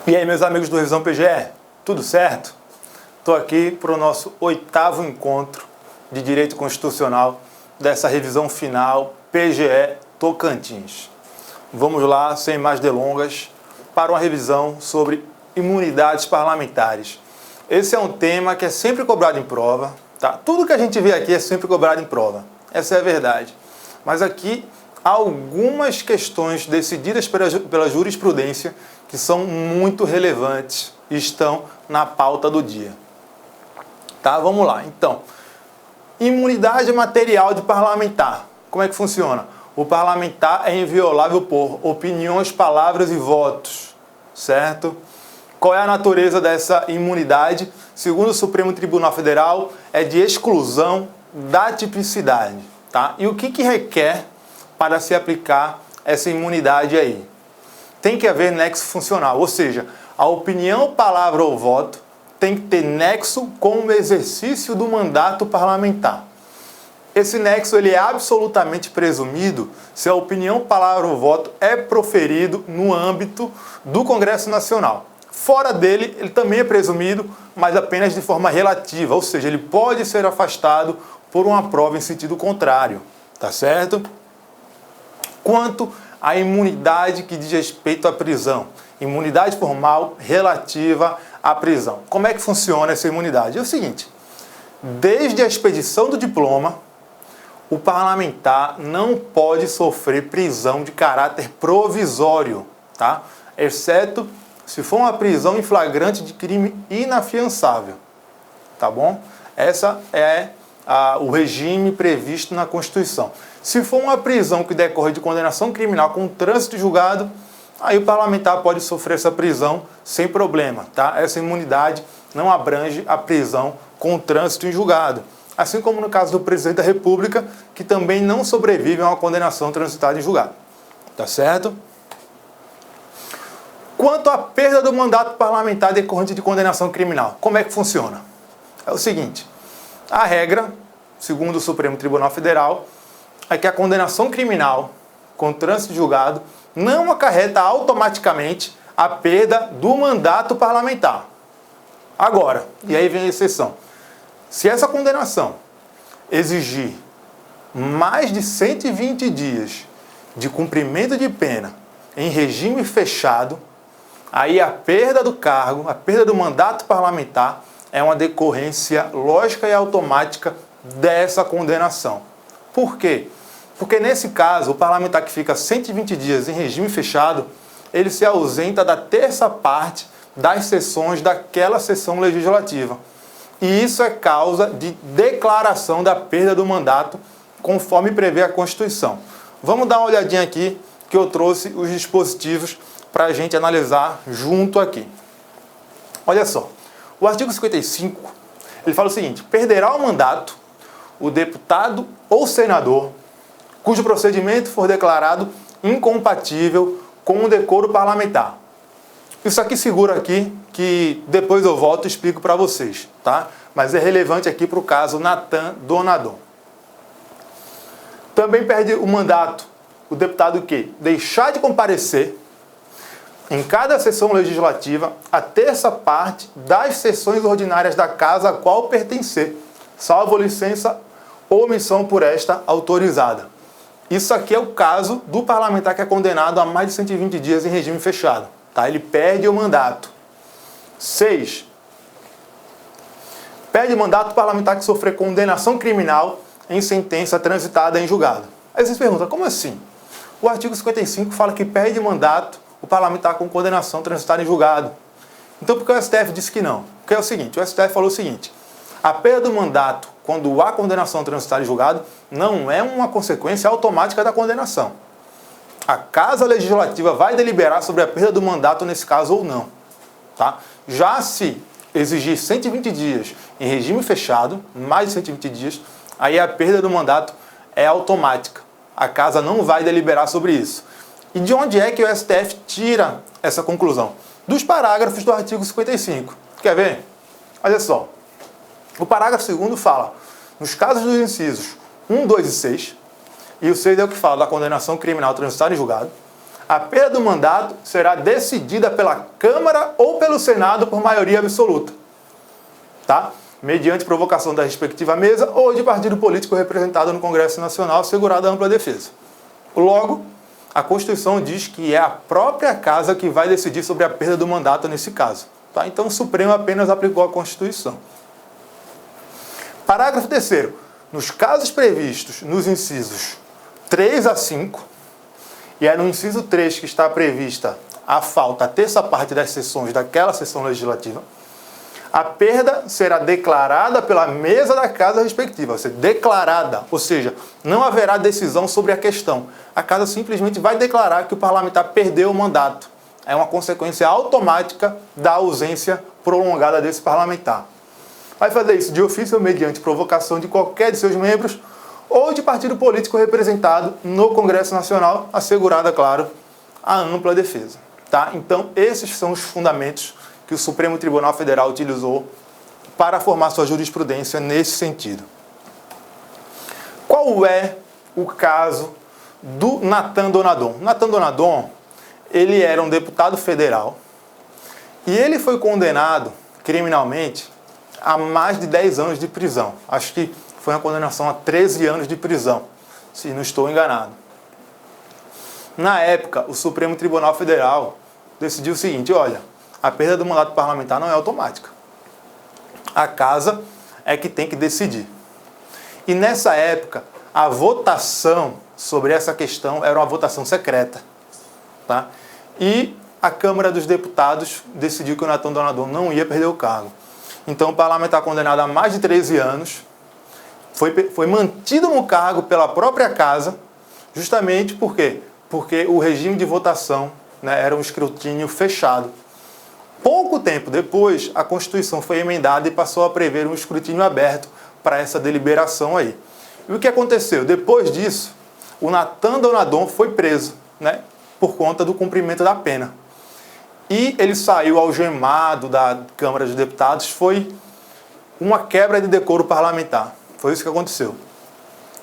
E aí, meus amigos do Revisão PGE, tudo certo? Estou aqui para o nosso 8º encontro de Direito Constitucional dessa revisão final PGE Tocantins. Vamos lá, sem mais delongas, para uma revisão sobre imunidades parlamentares. Esse é um tema que é sempre cobrado em prova, tá? Tudo que a gente vê aqui é sempre cobrado em prova, essa é a verdade. Mas aqui há algumas questões decididas pela jurisprudência que são muito relevantes e estão na pauta do dia. Tá? Vamos lá. Então, imunidade material de parlamentar. Como é que funciona? O parlamentar é inviolável por opiniões, palavras e votos, certo? Qual é a natureza dessa imunidade? Segundo o Supremo Tribunal Federal, é de exclusão da tipicidade. Tá? E o que requer para se aplicar essa imunidade aí? Tem que haver nexo funcional, ou seja, a opinião, palavra ou voto tem que ter nexo com o exercício do mandato parlamentar. Esse nexo ele é absolutamente presumido se a opinião, palavra ou voto é proferido no âmbito do Congresso Nacional. Fora dele, ele também é presumido, mas apenas de forma relativa, ou seja, ele pode ser afastado por uma prova em sentido contrário, tá certo? Quanto à imunidade que diz respeito à prisão, imunidade formal relativa à prisão. Como é que funciona essa imunidade? É o seguinte, desde a expedição do diploma, o parlamentar não pode sofrer prisão de caráter provisório, tá? Exceto se for uma prisão em flagrante de crime inafiançável, tá bom? Essa é o regime previsto na Constituição. Se for uma prisão que decorre de condenação criminal com trânsito julgado, aí o parlamentar pode sofrer essa prisão sem problema, tá? Essa imunidade não abrange a prisão com trânsito em julgado. Assim como no caso do presidente da República, que também não sobrevive a uma condenação transitada em julgado. Tá certo? Quanto à perda do mandato parlamentar decorrente de condenação criminal, como é que funciona? É o seguinte, a regra, segundo o Supremo Tribunal Federal, é que a condenação criminal com trânsito julgado não acarreta automaticamente a perda do mandato parlamentar. Agora, e aí vem a exceção, se essa condenação exigir mais de 120 dias de cumprimento de pena em regime fechado, aí a perda do cargo, a perda do mandato parlamentar é uma decorrência lógica e automática dessa condenação. Por quê? Porque nesse caso, o parlamentar que fica 120 dias em regime fechado, ele se ausenta da terça parte das sessões daquela sessão legislativa. E isso é causa de declaração da perda do mandato, conforme prevê a Constituição. Vamos dar uma olhadinha aqui, que eu trouxe os dispositivos para a gente analisar junto aqui. Olha só, o artigo 55, ele fala o seguinte, perderá o mandato o deputado ou senador cujo procedimento for declarado incompatível com o decoro parlamentar. Isso aqui segura aqui, que depois eu volto e explico para vocês, tá? Mas é relevante aqui para o caso Natan Donadon. Também perde o mandato o deputado que deixar de comparecer em cada sessão legislativa a terça parte das sessões ordinárias da casa a qual pertencer, salvo licença ou omissão por esta autorizada. Isso aqui é o caso do parlamentar que é condenado a mais de 120 dias em regime fechado. Tá? Ele perde o mandato. 6. Perde o mandato parlamentar que sofrer condenação criminal em sentença transitada em julgado. Aí vocês perguntam, como assim? O artigo 55 fala que perde o mandato o parlamentar com condenação transitada em julgado. Então por que o STF disse que não? Porque é o seguinte, o STF falou o seguinte, a perda do mandato quando há condenação transitada em julgado não é uma consequência automática da condenação. A Casa Legislativa vai deliberar sobre a perda do mandato nesse caso ou não. Tá? Já se exigir 120 dias em regime fechado, mais de 120 dias, aí a perda do mandato é automática. A Casa não vai deliberar sobre isso. E de onde é que o STF tira essa conclusão? Dos parágrafos do artigo 55. Quer ver? Olha só. O parágrafo 2º fala, nos casos dos incisos 1, 2 e 6, e o 6 é o que fala da condenação criminal transitada em julgado, A perda do mandato será decidida pela Câmara ou pelo Senado por maioria absoluta, tá? Mediante provocação da respectiva mesa ou de partido político representado no Congresso Nacional, assegurada a ampla defesa. Logo, a Constituição diz que é a própria Casa que vai decidir sobre a perda do mandato nesse caso, tá? Então o Supremo apenas aplicou a Constituição. Parágrafo 3º. Nos casos previstos nos incisos 3 a 5, e é no inciso 3 que está prevista a falta, a terça parte das sessões daquela sessão legislativa, a perda será declarada pela mesa da casa respectiva, ou seja, declarada, ou seja, não haverá decisão sobre a questão. A casa simplesmente vai declarar que o parlamentar perdeu o mandato. É uma consequência automática da ausência prolongada desse parlamentar. Vai fazer isso de ofício ou mediante provocação de qualquer de seus membros ou de partido político representado no Congresso Nacional, assegurada, claro, a ampla defesa. Tá? Então, esses são os fundamentos que o Supremo Tribunal Federal utilizou para formar sua jurisprudência nesse sentido. Qual é o caso do Nathan Donadon? Nathan Donadon, ele era um deputado federal e ele foi condenado criminalmente a mais de 10 anos de prisão. Acho que foi uma condenação a 13 anos de prisão, se não estou enganado. Na época, o Supremo Tribunal Federal decidiu o seguinte: olha, a perda do mandato parlamentar não é automática. A casa é que tem que decidir. E nessa época, a votação sobre essa questão era uma votação secreta. Tá? E a Câmara dos Deputados decidiu que o Nathan Donadon não ia perder o cargo. Então, o parlamentar condenado a mais de 13 anos foi mantido no cargo pela própria casa, justamente por quê? Porque o regime de votação, né, era um escrutínio fechado. Pouco tempo depois, a Constituição foi emendada e passou a prever um escrutínio aberto para essa deliberação aí. E o que aconteceu? Depois disso, o Nathan Donadon foi preso, né, por conta do cumprimento da pena. E ele saiu algemado da Câmara dos Deputados. Foi uma quebra de decoro parlamentar. Foi isso que aconteceu.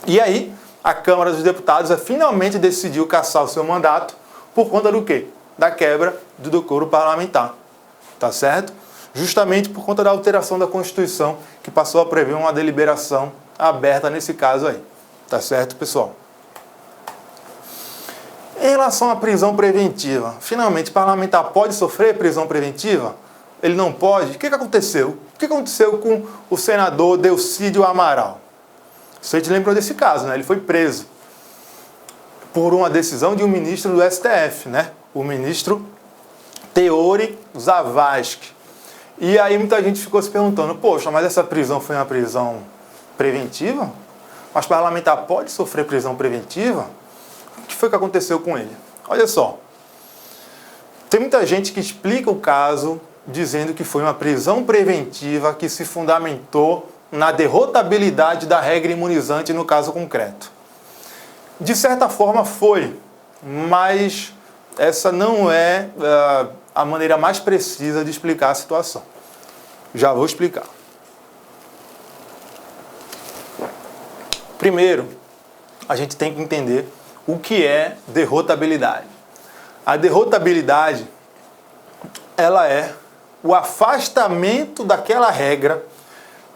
E aí, a Câmara dos Deputados finalmente decidiu cassar o seu mandato por conta do quê? Da quebra do decoro parlamentar. Tá certo? Justamente por conta da alteração da Constituição, que passou a prever uma deliberação aberta nesse caso aí. Tá certo, pessoal? Em relação à prisão preventiva, finalmente, o parlamentar pode sofrer prisão preventiva? Ele não pode? O que aconteceu? O que aconteceu com o senador Delcídio Amaral? Vocês lembram desse caso, né? Ele foi preso por uma decisão de um ministro do STF, né? O ministro Teori Zavascki. E aí muita gente ficou se perguntando: poxa, mas essa prisão foi uma prisão preventiva? Mas parlamentar pode sofrer prisão preventiva? O que foi que aconteceu com ele? Olha só, tem muita gente que explica o caso dizendo que foi uma prisão preventiva que se fundamentou na derrotabilidade da regra imunizante no caso concreto. De certa forma foi, mas essa não é a maneira mais precisa de explicar a situação. Já vou explicar. Primeiro, a gente tem que entender o que é derrotabilidade. A derrotabilidade, ela é o afastamento daquela regra,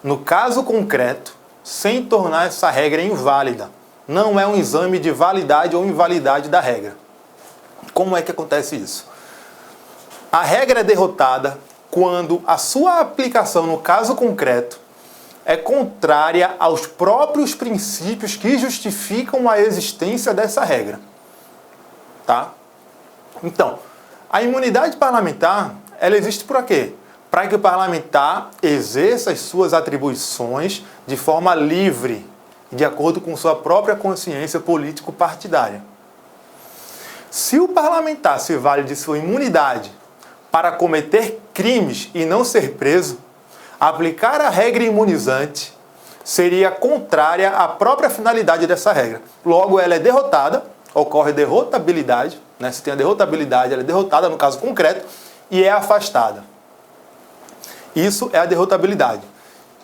no caso concreto, sem tornar essa regra inválida. Não é um exame de validade ou invalidade da regra. Como é que acontece isso? A regra é derrotada quando a sua aplicação no caso concreto é contrária aos próprios princípios que justificam a existência dessa regra. Tá? Então, a imunidade parlamentar, ela existe por quê? Para que o parlamentar exerça as suas atribuições de forma livre, de acordo com sua própria consciência político-partidária. Se o parlamentar se vale de sua imunidade para cometer crimes e não ser preso, aplicar a regra imunizante seria contrária à própria finalidade dessa regra. Logo, ela é derrotada, ocorre derrotabilidade, né? Se tem a derrotabilidade, ela é derrotada no caso concreto e é afastada. Isso é a derrotabilidade.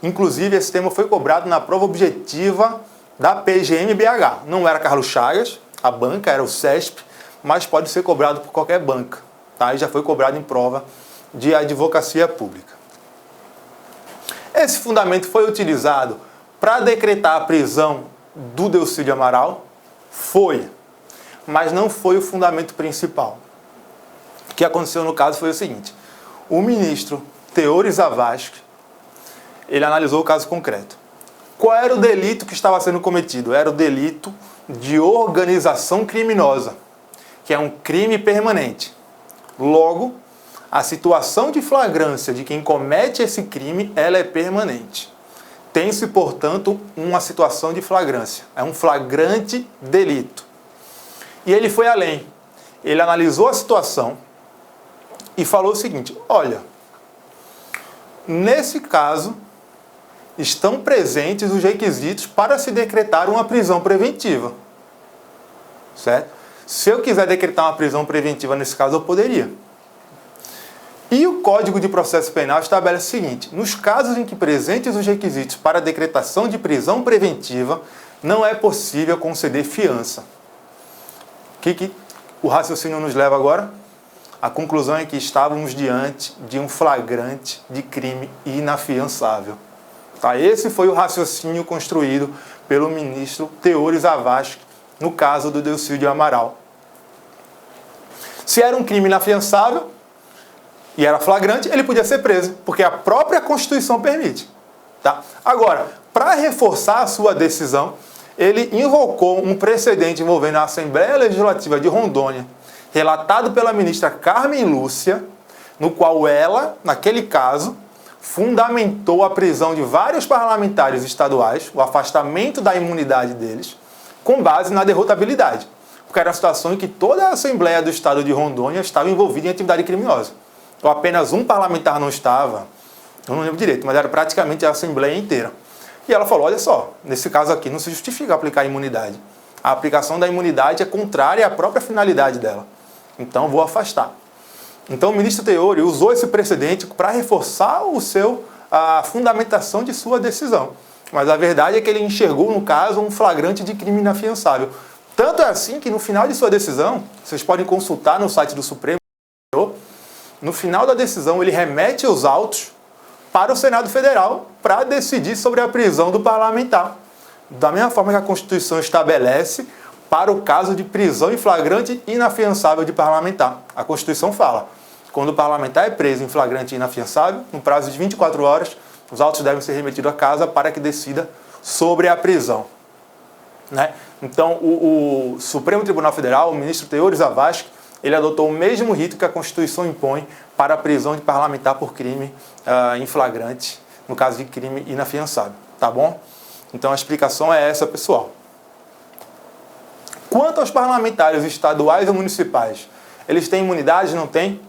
Inclusive, esse tema foi cobrado na prova objetiva da PGM-BH. Não era Carlos Chagas, a banca era o CESP, mas pode ser cobrado por qualquer banca. Tá? E já foi cobrado em prova de advocacia pública. Esse fundamento foi utilizado para decretar a prisão do Delcídio Amaral? Foi, mas não foi o fundamento principal. O que aconteceu no caso foi o seguinte: o ministro Teori Zavascki, ele analisou o caso concreto. Qual era o delito que estava sendo cometido? Era o delito de organização criminosa, que é um crime permanente. Logo, a situação de flagrância de quem comete esse crime, ela é permanente. Tem-se, portanto, uma situação de flagrância. É um flagrante delito. E ele foi além. Ele analisou a situação e falou o seguinte: olha, nesse caso, estão presentes os requisitos para se decretar uma prisão preventiva. Certo? Se eu quiser decretar uma prisão preventiva nesse caso, eu poderia. E o Código de Processo Penal estabelece o seguinte: nos casos em que presentes os requisitos para a decretação de prisão preventiva, não é possível conceder fiança. O que o raciocínio nos leva agora? A conclusão é que estávamos diante de um flagrante de crime inafiançável. Tá? Esse foi o raciocínio construído pelo ministro Teori Zavascki no caso do Delcídio Amaral. Se era um crime inafiançável e era flagrante, ele podia ser preso, porque a própria Constituição permite. Tá? Agora, para reforçar a sua decisão, ele invocou um precedente envolvendo a Assembleia Legislativa de Rondônia, relatado pela ministra Carmen Lúcia, no qual ela, naquele caso, fundamentou a prisão de vários parlamentares estaduais, o afastamento da imunidade deles, com base na derrotabilidade. Porque era uma situação em que toda a Assembleia do Estado de Rondônia estava envolvida em atividade criminosa. Então apenas um parlamentar não estava, eu não lembro direito, mas era praticamente a Assembleia inteira. E ela falou: olha só, nesse caso aqui não se justifica aplicar a imunidade. A aplicação da imunidade é contrária à própria finalidade dela. Então vou afastar. Então o ministro Teori usou esse precedente para reforçar a fundamentação de sua decisão. Mas a verdade é que ele enxergou, no caso, um flagrante de crime inafiançável. Tanto é assim que no final de sua decisão, vocês podem consultar no site do Supremo, no final da decisão ele remete os autos para o Senado Federal para decidir sobre a prisão do parlamentar. Da mesma forma que a Constituição estabelece para o caso de prisão em flagrante inafiançável de parlamentar. A Constituição fala: quando o parlamentar é preso em flagrante inafiançável, no prazo de 24 horas, os autos devem ser remetidos à casa para que decida sobre a prisão. Né? Então, o Supremo Tribunal Federal, o ministro Teori Zavascki, ele adotou o mesmo rito que a Constituição impõe para a prisão de parlamentar por crime em flagrante, no caso de crime inafiançável. Tá bom? Então, a explicação é essa, pessoal. Quanto aos parlamentares estaduais e municipais, eles têm imunidade? Não têm?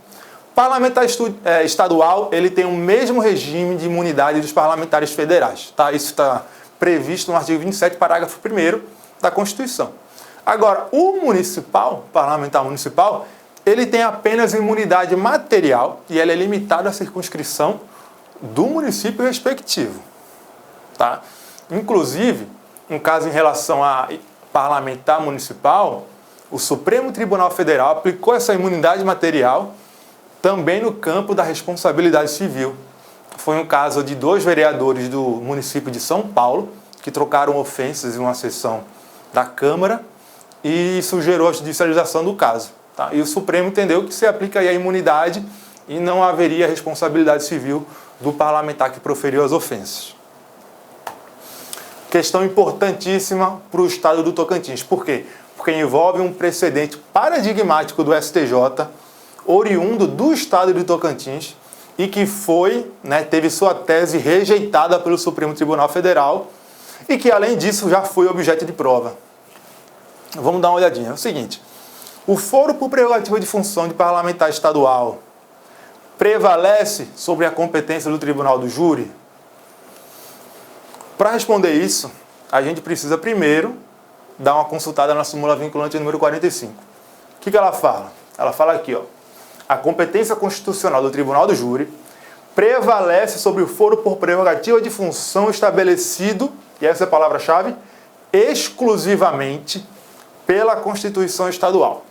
Parlamentar estadual, ele tem o mesmo regime de imunidade dos parlamentares federais. Tá? Isso está previsto no artigo 27, parágrafo 1º da Constituição. Agora, o municipal, parlamentar municipal, ele tem apenas imunidade material e ela é limitada à circunscrição do município respectivo. Tá? Inclusive, um caso em relação a parlamentar municipal, o Supremo Tribunal Federal aplicou essa imunidade material também no campo da responsabilidade civil. Foi um caso de 2 vereadores do município de São Paulo que trocaram ofensas em uma sessão da Câmara e isso gerou a judicialização do caso. Tá? E o Supremo entendeu que se aplica aí a imunidade e não haveria responsabilidade civil do parlamentar que proferiu as ofensas. Questão importantíssima para o estado do Tocantins. Por quê? Porque envolve um precedente paradigmático do STJ, oriundo do estado de Tocantins, e que teve sua tese rejeitada pelo Supremo Tribunal Federal, e que, além disso, já foi objeto de prova. Vamos dar uma olhadinha. É o seguinte: o foro por prerrogativa de função de parlamentar estadual prevalece sobre a competência do Tribunal do Júri? Para responder isso, a gente precisa primeiro dar uma consultada na súmula vinculante número 45. O que ela fala? Ela fala aqui, ó: a competência constitucional do Tribunal do Júri prevalece sobre o foro por prerrogativa de função estabelecido, e essa é a palavra-chave, exclusivamente pela Constituição Estadual.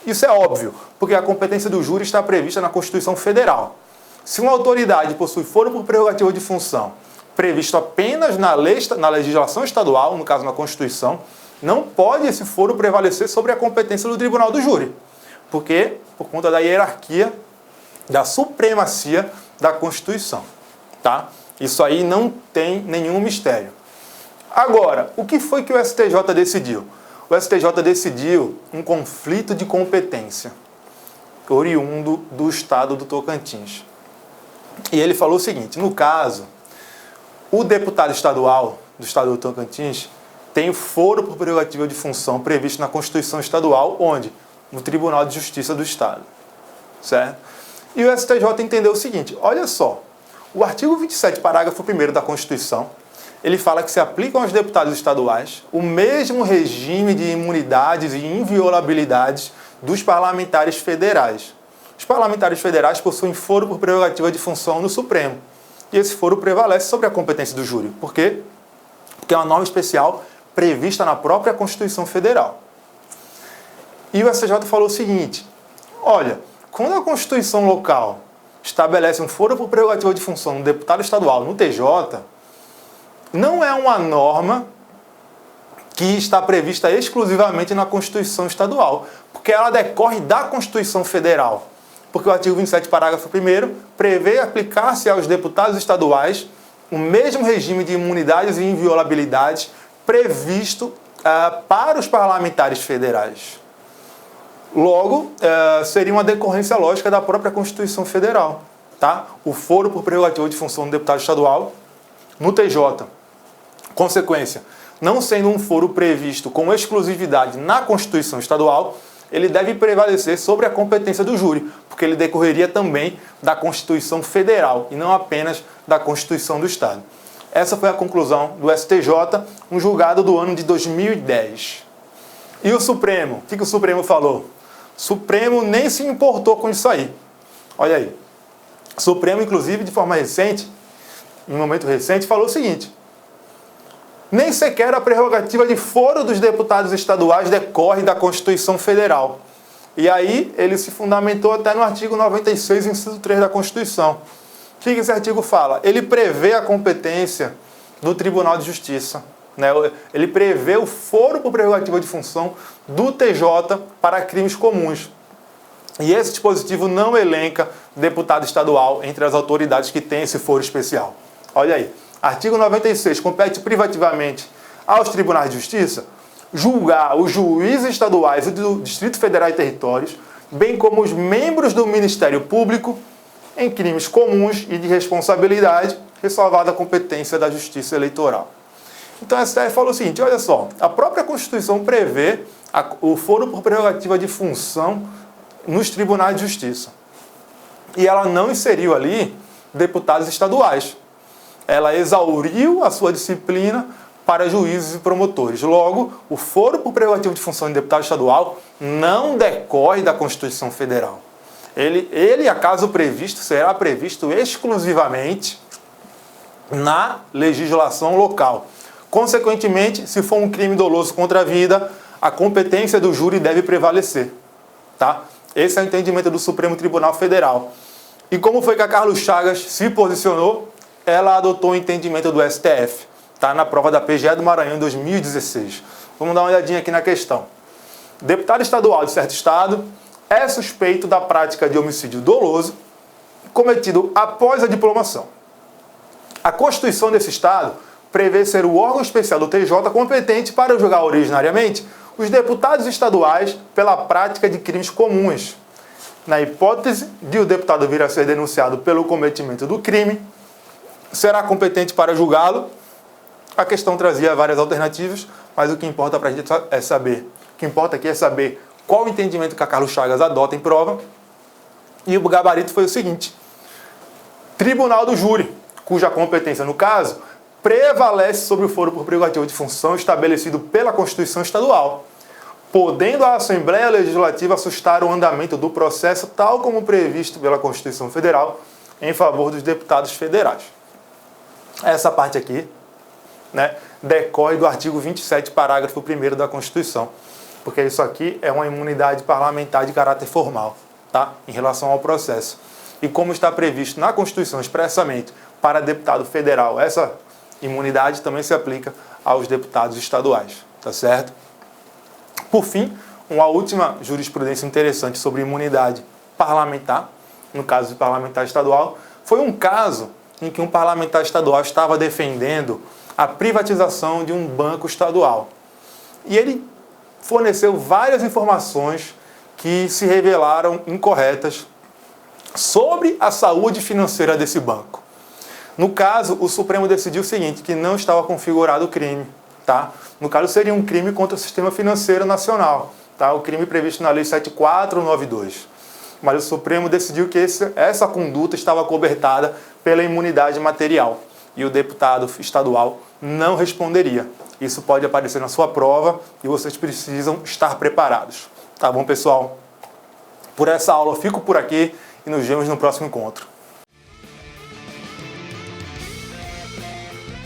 Isso é óbvio, porque a competência do júri está prevista na Constituição Federal. Se uma autoridade possui foro por prerrogativa de função previsto apenas na legislação estadual, no caso na Constituição, não pode esse foro prevalecer sobre a competência do tribunal do júri, porque por conta da hierarquia, da supremacia da Constituição, tá? Isso aí não tem nenhum mistério. Agora, o que foi que o STJ decidiu? O STJ decidiu um conflito de competência oriundo do estado do Tocantins. E ele falou o seguinte: no caso, o deputado estadual do estado do Tocantins tem o foro por prerrogativa de função previsto na Constituição Estadual, onde? No Tribunal de Justiça do Estado. Certo? E o STJ entendeu o seguinte: olha só, o artigo 27, parágrafo 1º da Constituição, ele fala que se aplicam aos deputados estaduais o mesmo regime de imunidades e inviolabilidades dos parlamentares federais. Os parlamentares federais possuem foro por prerrogativa de função no Supremo. E esse foro prevalece sobre a competência do júri. Por quê? Porque é uma norma especial prevista na própria Constituição Federal. E o STJ falou o seguinte: olha, quando a Constituição local estabelece um foro por prerrogativa de função no deputado estadual, no TJ, não é uma norma que está prevista exclusivamente na Constituição Estadual, porque ela decorre da Constituição Federal. Porque o artigo 27, parágrafo 1º, prevê aplicar-se aos deputados estaduais o mesmo regime de imunidades e inviolabilidades previsto para os parlamentares federais. Logo, seria uma decorrência lógica da própria Constituição Federal. Tá? O foro por prerrogativa de função do deputado estadual no TJ. Consequência, não sendo um foro previsto com exclusividade na Constituição Estadual, ele deve prevalecer sobre a competência do júri, porque ele decorreria também da Constituição Federal e não apenas da Constituição do Estado. Essa foi a conclusão do STJ, um julgado do ano de 2010. E o Supremo? O que o Supremo falou? O Supremo nem se importou com isso aí. Olha aí. O Supremo, inclusive, de forma recente, em um momento recente, falou o seguinte: nem sequer a prerrogativa de foro dos deputados estaduais decorre da Constituição Federal. E aí ele se fundamentou até no artigo 96, inciso 3 da Constituição. O que esse artigo fala? Ele prevê a competência do Tribunal de Justiça. Né? Ele prevê o foro por prerrogativa de função do TJ para crimes comuns. E esse dispositivo não elenca deputado estadual entre as autoridades que têm esse foro especial. Olha aí. Artigo 96. Compete privativamente aos tribunais de justiça julgar os juízes estaduais e do Distrito Federal e Territórios, bem como os membros do Ministério Público, em crimes comuns e de responsabilidade, ressalvada a competência da Justiça Eleitoral. Então a STF falou o seguinte: olha só, a própria Constituição prevê o foro por prerrogativa de função nos tribunais de justiça. E ela não inseriu ali deputados estaduais. Ela exauriu a sua disciplina para juízes e promotores. Logo, o foro por prerrogativa de função de deputado estadual não decorre da Constituição Federal. Ele, a caso previsto, será previsto exclusivamente na legislação local. Consequentemente, se for um crime doloso contra a vida, a competência do júri deve prevalecer. Tá? Esse é o entendimento do Supremo Tribunal Federal. E como foi que a Carlos Chagas se posicionou? Ela adotou o entendimento do STF, tá? Na prova da PGE do Maranhão em 2016. Vamos dar uma olhadinha aqui na questão. Deputado estadual de certo estado é suspeito da prática de homicídio doloso cometido após a diplomação. A Constituição desse estado prevê ser o órgão especial do TJ competente para julgar originariamente os deputados estaduais pela prática de crimes comuns. Na hipótese de o deputado vir a ser denunciado pelo cometimento do crime, será competente para julgá-lo. A questão trazia várias alternativas, mas o que importa para a gente é saber. O que importa aqui é saber qual o entendimento que a Carlos Chagas adota em prova. E o gabarito foi o seguinte: Tribunal do Júri, cuja competência, no caso, prevalece sobre o foro por prerrogativa de função estabelecido pela Constituição Estadual, podendo a Assembleia Legislativa sustar o andamento do processo tal como previsto pela Constituição Federal em favor dos deputados federais. Essa parte aqui, né, decorre do artigo 27, parágrafo 1º da Constituição. porque isso aqui é uma imunidade parlamentar de caráter formal, tá? Em relação ao processo. E como está previsto na Constituição expressamente para deputado federal, essa imunidade também se aplica aos deputados estaduais, tá certo? Por fim, uma última jurisprudência interessante sobre imunidade parlamentar, no caso de parlamentar estadual, foi um caso em que um parlamentar estadual estava defendendo a privatização de um banco estadual. E ele forneceu várias informações que se revelaram incorretas sobre a saúde financeira desse banco. No caso, o Supremo decidiu o seguinte, que não estava configurado o crime, tá? No caso, seria um crime contra o sistema financeiro nacional, tá? O crime previsto na Lei 7492. Mas o Supremo decidiu que essa conduta estava cobertada pela imunidade material e o deputado estadual não responderia. Isso pode aparecer na sua prova e vocês precisam estar preparados. Tá bom, pessoal? Por essa aula eu fico por aqui e nos vemos no próximo encontro.